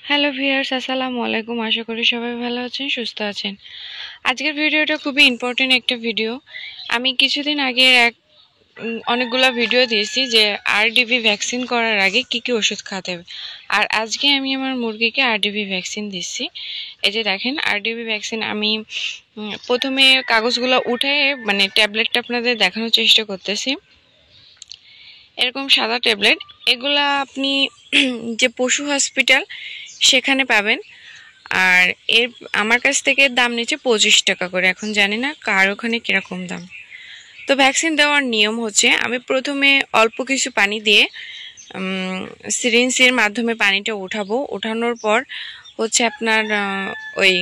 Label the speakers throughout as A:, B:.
A: Hello viewers, আসসালামু আলাইকুম। আশা করি সবাই ভালো আছেন, সুস্থ আছেন। আজকের ভিডিওটা খুবই ইম্পর্টেন্ট একটা ভিডিও। আমি কিছুদিন আগে অনেকগুলো ভিডিও দিয়েছি যে আরডিভি ভ্যাকসিন করার আগে কি কি ওষুধ খাওয়াতে হবে। আর আজকে আমি আমার মুরগিকে আরডিভি ভ্যাকসিন দিচ্ছি। এই যে দেখেন, আরডিভি ভ্যাকসিন আমি প্রথমে কাগজগুলো উঠে মানে ট্যাবলেটটা আপনাদের দেখানোর চেষ্টা করতেছি। এরকম সাদা ট্যাবলেট, এগুলা আপনি যে পশু হসপিটাল সেখানে পাবেন। আর এর আমার কাছ থেকে দাম নিচ্ছে 25 টাকা করে। এখন জানি না কার ওখানে কিরকম দাম। তো ভ্যাকসিন দেওয়ার নিয়ম হচ্ছে, আমি প্রথমে অল্প কিছু পানি দিয়ে সিরিঞ্জের মাধ্যমে পানিটা উঠাবো। উঠানোর পর হচ্ছে আপনার ওই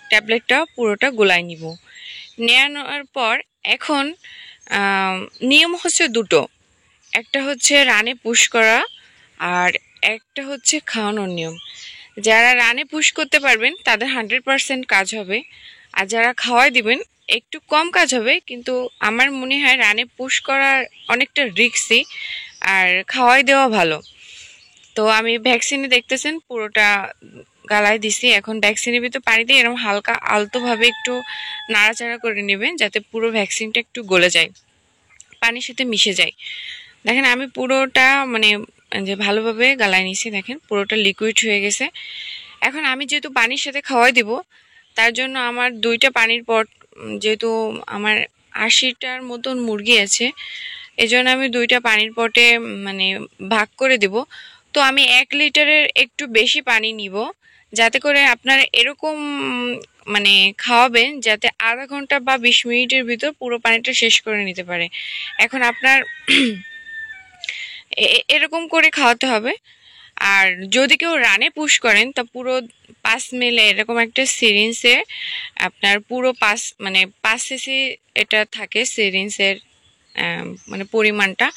A: ট্যাবলেটটা পুরোটা গোলায় নিব। নেওয়ার পর এখন নিয়ম হচ্ছে দুটো। একটা হচ্ছে রানে পুশ করা, আর একটা হচ্ছে খাওয়ানোর নিয়ম। যারা রানে পুশ করতে পারবেন তাদের 100% কাজ হবে, আর যারা খাওয়াই দিবেন একটু কম কাজ হবে। কিন্তু আমার মনে হয় রানে পুশ করার অনেকটা রিস্কি, আর খাওয়াই দেওয়া ভালো। তো আমি ভ্যাকসিনে দেখতেছেন পুরোটা গালায় দিছি। এখন ভ্যাকসিনের ভিতর পানি দিয়ে এরকম হালকা আলতোভাবে একটু নাড়াচাড়া করে নেবেন, যাতে পুরো ভ্যাকসিনটা একটু গলে যায়, পানির সাথে মিশে যায়। দেখেন আমি পুরোটা মানে যে ভালোভাবে গালায় নিছি, দেখেন পুরোটা লিকুইড হয়ে গেছে। এখন আমি যেহেতু পানির সাথে খাওয়াই দিব, তার জন্য আমার 2টা পানির পট, যেহেতু আমার 80টার মতন মুরগি আছে, এজন্য আমি 2টা পানির পটে মানে ভাগ করে দিব। তো আমি 1 লিটারের একটু বেশি পানি নিব, যাতে করে আপনারা এরকম মানে খাওয়াবেন যাতে আধা ঘন্টা বা 20 মিনিটের ভিতর পুরো পানিটা শেষ করে নিতে পারে। এখন আপনার এরকম করে খাওয়াতে হবে। আর যদি কেউ রানে পুশ করেন তা পুরো 5 মিলি এরকম একটা সিরিঞ্জে আপনার পুরো 5 সিসি এটা থাকে সিরিঞ্জের মানে পরিমাণটা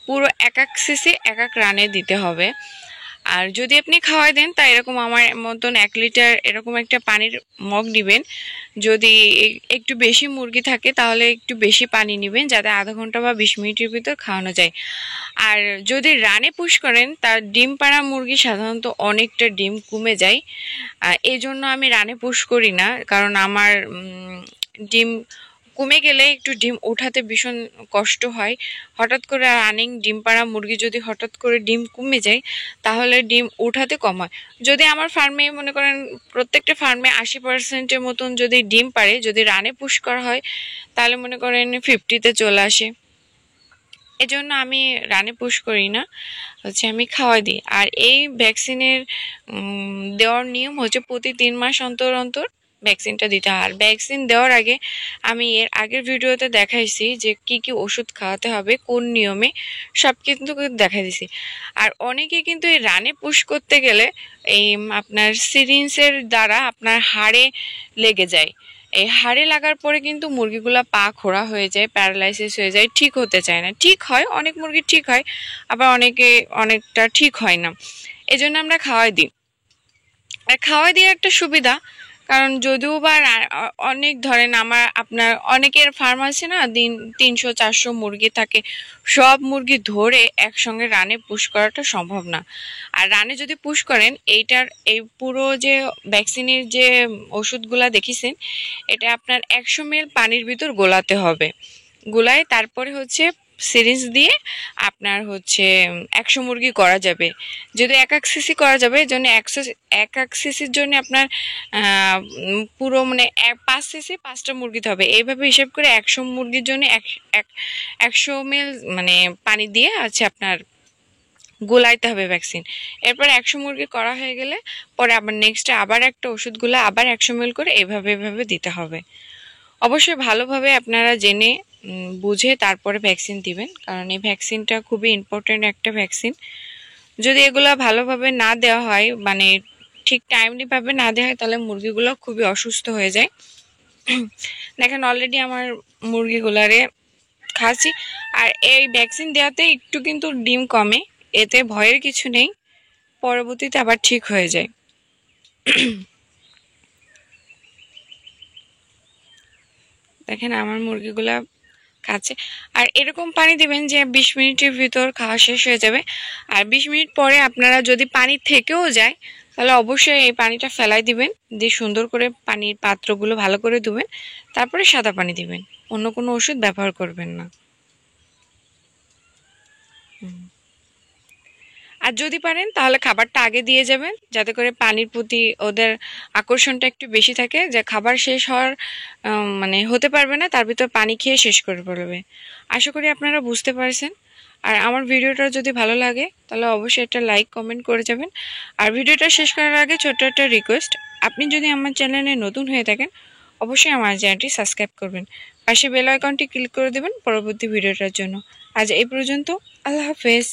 A: পুরো এক এক সিসি এক এক রানে দিতে হবে। আর যদি আপনি খাওয়াই দেন তা এরকম আমার মতন 1 লিটার এরকম একটা পানির মগ নেবেন। যদি একটু বেশি মুরগি থাকে তাহলে একটু বেশি পানি নেবেন, যাতে আধা ঘন্টা বা 20 মিনিটের ভিতর খাওয়ানো যায়। আর যদি রানে পুশ করেন তার ডিম পাড়া মুরগি সাধারণত অনেকটা ডিম কমে যায়। এই জন্য আমি রানে পুশ করি না, কারণ আমার ডিম কমে গেলে একটু ডিম ওঠাতে ভীষণ কষ্ট হয়। হঠাৎ করে রানিং ডিম পাড়া মুরগি যদি হঠাৎ করে ডিম কমে যায় তাহলে ডিম ওঠাতে কম হয়। যদি আমার ফার্মে মনে করেন প্রত্যেকটা ফার্মে 80%-এর মতন যদি ডিম পারে, যদি রানে পুশ করা হয় তাহলে মনে করেন 50-তে চলে আসে। এজন্য আমি রানে পুশ করি না, হচ্ছে আমি খাওয়াই দিই। আর এই ভ্যাকসিনের দেওয়ার নিয়ম হচ্ছে প্রতি 3 মাস অন্তর অন্তর ভ্যাকসিনটা দিতে হয়। আর ভ্যাকসিন দেওয়ার আগে আমি এর আগের ভিডিওতে দেখাইছি যে কি কি ওষুধ খাওয়াতে হবে কোন নিয়মে, সব কিন্তু দেখাই দিছি। আর অনেকে কিন্তু এই রানে পুশ করতে গেলে এই আপনার সিরিঞ্জের দ্বারা আপনার হাড়ে লেগে যায়। এই হাড়ে লাগার পরে কিন্তু মুরগিগুলা পা খোড়া হয়ে যায়, প্যারালাইসিস হয়ে যায়, ঠিক হতে চায় না। ঠিক হয়, অনেক মুরগি ঠিক হয়, আবার অনেকটা ঠিক হয় না। এজন্য আমরা খাওয়াই দিই। আর খাওয়াই দিয়ে একটা সুবিধা, কারণ যদিও বা অনেক ধরেন আপনার অনেকের ফার্ম আছে না, দিন 300-400 মুরগি থাকে, সব মুরগি ধরে একসঙ্গে রানে পুশ করাটা সম্ভব না। আর রানে যদি পুশ করেন এই পুরো যে ভ্যাকসিনের যে ওষুধগুলা দেখেছেন, এটা আপনার 100 ml পানির ভিতর গোলাতে হবে। গোলায় তারপরে হচ্ছে সিরিঞ্জ দিয়ে আপনার হচ্ছে 100 মুরগি করা যাবে। যদি এক এক সিসি করা যাবে, এই জন্য এক এক সিসির জন্য আপনার পুরো মানে 5 সিসি 5টা মুরগিতে হবে। এইভাবে হিসাব করে 100 মুরগির জন্য 100 ml মানে পানি দিয়ে আছে আপনার গোলাইতে হবে ভ্যাকসিন। এরপর 100 মুরগি করা হয়ে গেলে পরে আবার নেক্সটে আবার একটা ওষুধগুলো আবার 100 ml করে এভাবে দিতে হবে। অবশ্যই ভালোভাবে আপনারা জেনে বুঝে তারপরে ভ্যাকসিন দিবেন, কারণ এই ভ্যাকসিনটা খুবই ইম্পর্টেন্ট একটা ভ্যাকসিন। যদি এগুলা ভালোভাবে না দেওয়া হয়, মানে ঠিক টাইমলি ভাবে না দেওয়া হয়, তাহলে মুরগিগুলো খুবই অসুস্থ হয়ে যায়। দেখেন অলরেডি আমার মুরগিগুলারে খাচ্ছি। আর এই ভ্যাকসিন দেওয়াতে একটু কিন্তু ডিম কমে, এতে ভয়ের কিছু নেই, পরবর্তীতে আবার ঠিক হয়ে যায়। দেখেন আমার মুরগিগুলা খাচ্ছে। আর এরকম পানি দিবেন যে 20 মিনিটের ভিতর খাওয়া শেষ হয়ে যাবে। আর 20 মিনিট পরে আপনারা যদি পানি থেকেও যায় তাহলে অবশ্যই এই পানিটা ফেলাই দিবেন, দিয়ে সুন্দর করে পানির পাত্রগুলো ভালো করে ধুবেন, তারপরে সাদা পানি দিবেন, অন্য কোনো ওষুধ ব্যবহার করবেন না। আর যদি পারেন তাহলে খাবারটা আগে দিয়ে যাবেন, যাতে করে পানির প্রতি ওদের আকর্ষণটা একটু বেশি থাকে, যে খাবার শেষ হওয়ার মানে হতে পারবে না, তার ভিতর পানি খেয়ে শেষ করে পড়বে। আশা করি আপনারা বুঝতে পারছেন। আর আমার ভিডিওটা যদি ভালো লাগে তাহলে অবশ্যই একটা লাইক কমেন্ট করে যাবেন। আর ভিডিওটা শেষ করার আগে ছোট্ট একটা রিকোয়েস্ট, আপনি যদি আমার চ্যানেলে নতুন হয়ে থাকেন অবশ্যই আমার চ্যানেলটি সাবস্ক্রাইব করবেন, পাশে বেল আইকনটি ক্লিক করে দেবেন পরবর্তী ভিডিওটার জন্য। আজ এই পর্যন্ত, আল্লাহ হাফেজ।